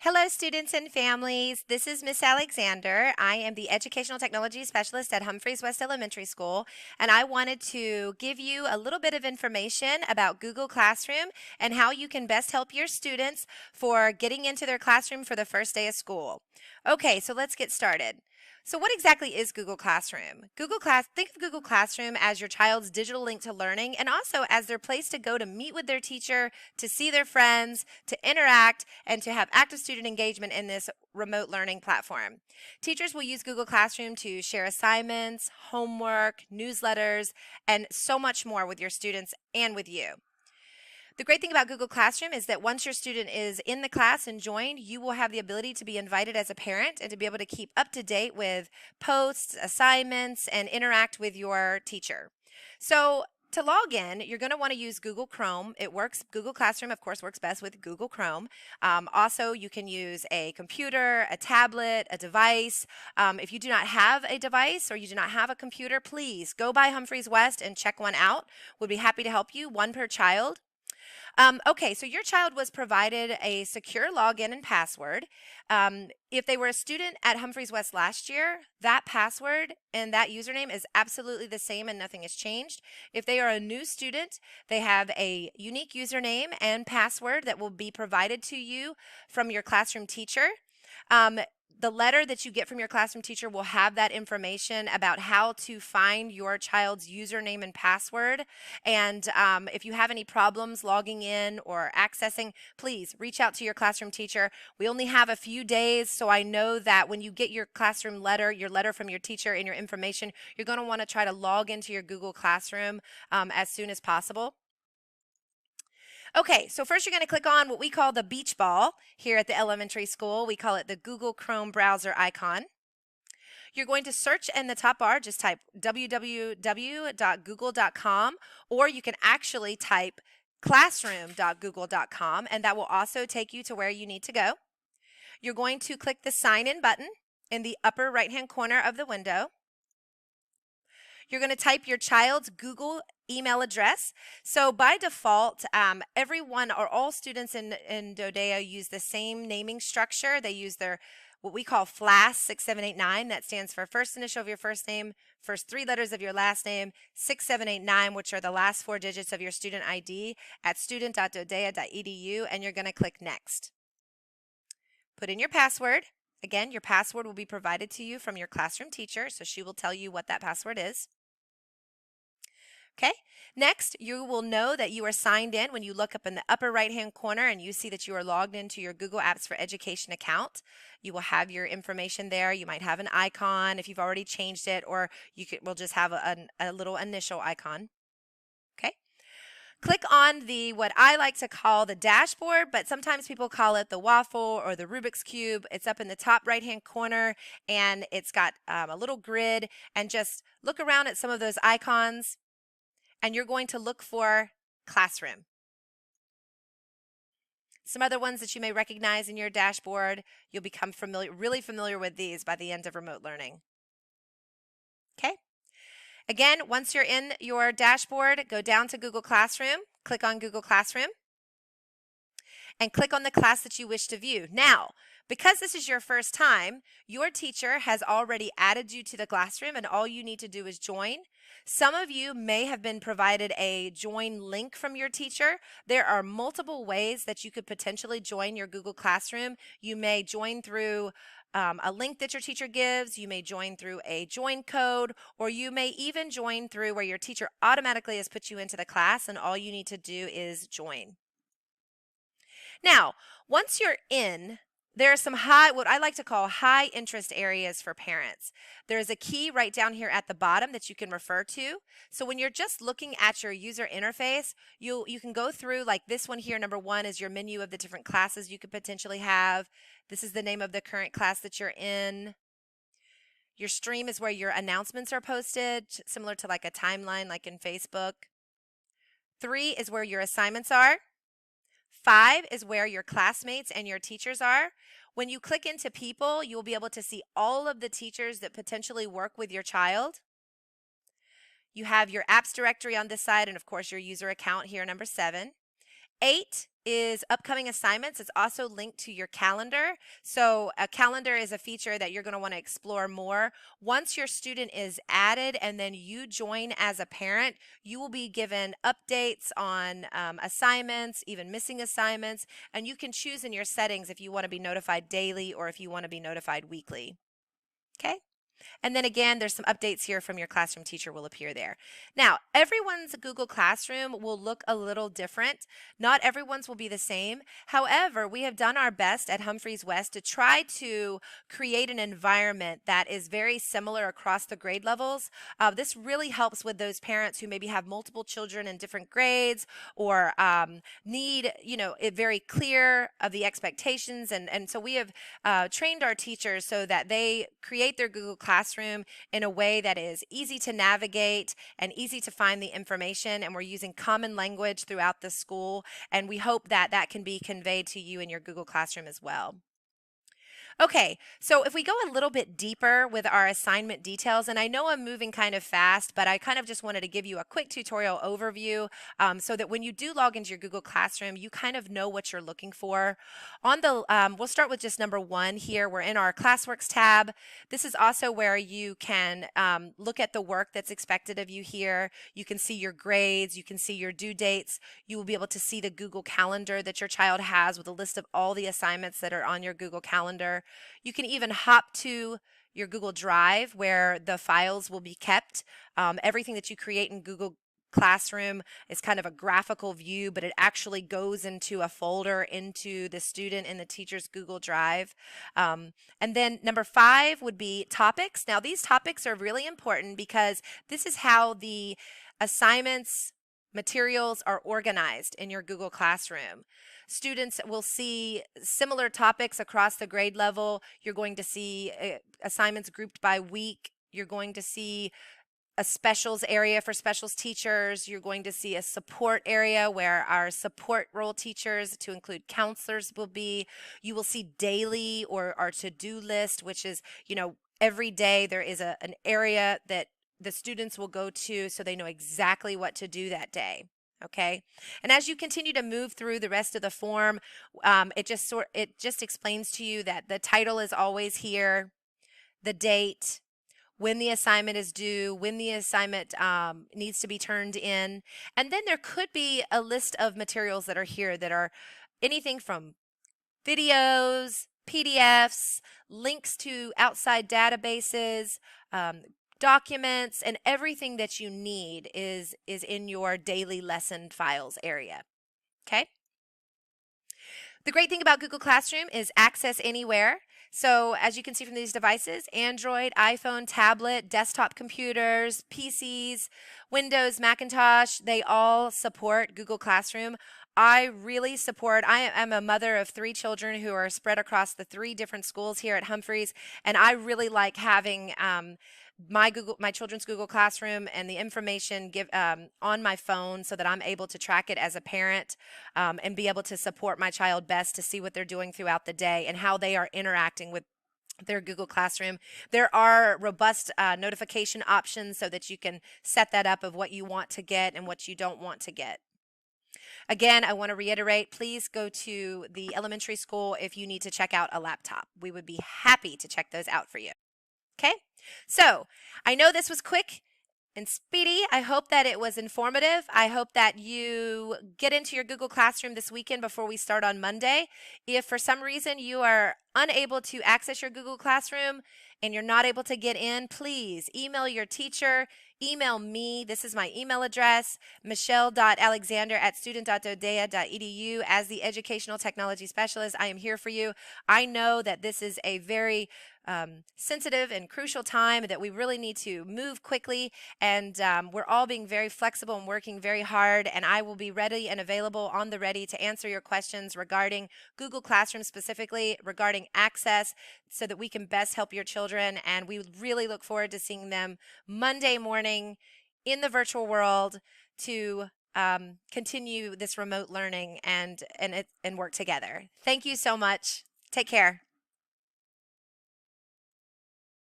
Hello, students and families. This is Miss Alexander. I am the Educational Technology Specialist at Humphreys West Elementary School, and I wanted to give you a little bit of information about Google Classroom and how you can best help your students for getting into their classroom for the first day of school. Okay, so let's get started. So what exactly is Google Classroom? Think of Google Classroom as your child's digital link to learning and also as their place to go to meet with their teacher, to see their friends, to interact, and to have active student engagement in this remote learning platform. Teachers will use Google Classroom to share assignments, homework, newsletters, and so much more with your students and with you. The great thing about Google Classroom is that once your student is in the class and joined, you will have the ability to be invited as a parent and to be able to keep up to date with posts, assignments, and interact with your teacher. So to log in, you're going to want to use Google Chrome. Google Classroom, of course, works best with Google Chrome. Also, you can use a computer, a tablet, a device. If you do not have a device or you do not have a computer, please go by Humphreys West and check one out. We'll be happy to help you, one per child. Okay, so your child was provided a secure login and password. If they were a student at Humphreys West last year, that password and that username is absolutely the same and nothing has changed. If they are a new student, they have a unique username and password that will be provided to you from your classroom teacher. The letter that you get from your classroom teacher will have that information about how to find your child's username and password. And if you have any problems logging in or accessing, please reach out to your classroom teacher. We only have a few days, so I know that when you get your classroom letter, your letter from your teacher and your information, you're going to want to try to log into your Google Classroom as soon as possible. Okay, so first you're going to click on what we call the beach ball here at the elementary school. We call it the Google Chrome browser icon. You're going to search in the top bar, just type www.google.com, or you can actually type classroom.google.com, and that will also take you to where you need to go. You're going to click the sign in button in the upper right hand corner of the window. You're going to type your child's Google email address. So by default, everyone or all students in Dodeo use the same naming structure. They use their what we call FLAS 6789. That stands for first initial of your first name, first three letters of your last name, 6789, which are the last four digits of your student ID at student.dodea.edu, and you're going to click next. Put in your password. Again, your password will be provided to you from your classroom teacher, so she will tell you what that password is. Okay, next you will know that you are signed in when you look up in the upper right hand corner and you see that you are logged into your Google Apps for Education account. You will have your information there. You might have an icon if you've already changed it, or we'll just have a little initial icon. Okay, click on what I like to call the dashboard, but sometimes people call it the waffle or the Rubik's Cube. It's up in the top right hand corner and it's got a little grid, and just look around at some of those icons and you're going to look for classroom. Some other ones that you may recognize in your dashboard, you'll become really familiar with these by the end of remote learning. Okay. Again, once you're in your dashboard, go down to Google Classroom, click on Google Classroom, and click on the class that you wish to view. Now, because this is your first time, your teacher has already added you to the classroom and all you need to do is join. Some of you may have been provided a join link from your teacher. There are multiple ways that you could potentially join your Google Classroom. You may join through a link that your teacher gives, you may join through a join code, or you may even join through where your teacher automatically has put you into the class and all you need to do is join. Now, once you're in, there are some what I like to call high interest areas for parents. There is a key right down here at the bottom that you can refer to. So when you're just looking at your user interface, you can go through, like this one here, number 1 is your menu of the different classes you could potentially have. This is the name of the current class that you're in. Your stream is where your announcements are posted, similar to like a timeline like in Facebook. 3 is where your assignments are. 5 is where your classmates and your teachers are. When you click into people, you'll be able to see all of the teachers that potentially work with your child. You have your apps directory on this side and of course your user account here, number 7. 8 is upcoming assignments. It's also linked to your calendar. So a calendar is a feature that you're going to want to explore more. Once your student is added and then you join as a parent, you will be given updates on assignments, even missing assignments, and you can choose in your settings if you want to be notified daily or if you want to be notified weekly. Okay? And then again, there's some updates here from your classroom teacher will appear there. Now, everyone's Google Classroom will look a little different. Not everyone's will be the same. However, we have done our best at Humphreys West to try to create an environment that is very similar across the grade levels. This really helps with those parents who maybe have multiple children in different grades or need, it very clear of the expectations. And so we have trained our teachers so that they create their Google Classroom in a way that is easy to navigate and easy to find the information, and we're using common language throughout the school, and we hope that that can be conveyed to you in your Google Classroom as well. Okay, so if we go a little bit deeper with our assignment details, and I know I'm moving kind of fast, but I kind of just wanted to give you a quick tutorial overview so that when you do log into your Google Classroom, you kind of know what you're looking for. On the, we'll start with just number 1 here. We're in our Classworks tab. This is also where you can look at the work that's expected of you here. You can see your grades, you can see your due dates. You will be able to see the Google Calendar that your child has with a list of all the assignments that are on your Google Calendar. You can even hop to your Google Drive where the files will be kept. Everything that you create in Google Classroom is kind of a graphical view, but it actually goes into a folder into the student and the teacher's Google Drive. And then number 5 would be topics. Now, these topics are really important because this is how the assignments materials are organized in your Google Classroom. Students will see similar topics across the grade level. You're going to see assignments grouped by week. You're going to see a specials area for specials teachers. You're going to see a support area where our support role teachers, to include counselors, will be. You will see daily or our to-do list, which is, every day there is an area that the students will go to so they know exactly what to do that day. Okay, and as you continue to move through the rest of the form, it just explains to you that the title is always here, the date, when the assignment is due, when the assignment needs to be turned in, and then there could be a list of materials that are here that are anything from videos, PDFs, links to outside databases, documents, and everything that you need is in your daily lesson files area. Okay? The great thing about Google Classroom is access anywhere. So as you can see from these devices, Android, iPhone, tablet, desktop computers, PCs, Windows, Macintosh, they all support Google Classroom. I am a mother of 3 children who are spread across the 3 different schools here at Humphreys, and I really like having my children's Google Classroom and the information on my phone so that I'm able to track it as a parent and be able to support my child best to see what they're doing throughout the day and how they are interacting with their Google Classroom. There are robust notification options so that you can set that up of what you want to get and what you don't want to get. Again, I want to reiterate, please go to the elementary school if you need to check out a laptop. We would be happy to check those out for you. Okay, so I know this was quick and speedy. I hope that it was informative. I hope that you get into your Google Classroom this weekend before we start on Monday. If for some reason you are unable to access your Google Classroom and you're not able to get in, please email your teacher, email me. This is my email address, michelle.alexander@student.dodea.edu. As the educational technology specialist, I am here for you. I know that this is a very sensitive and crucial time that we really need to move quickly, and we're all being very flexible and working very hard, and I will be ready and available on the ready to answer your questions regarding Google Classroom, specifically regarding access, so that we can best help your children. And we really look forward to seeing them Monday morning in the virtual world to continue this remote learning and work together. Thank you so much. Take care.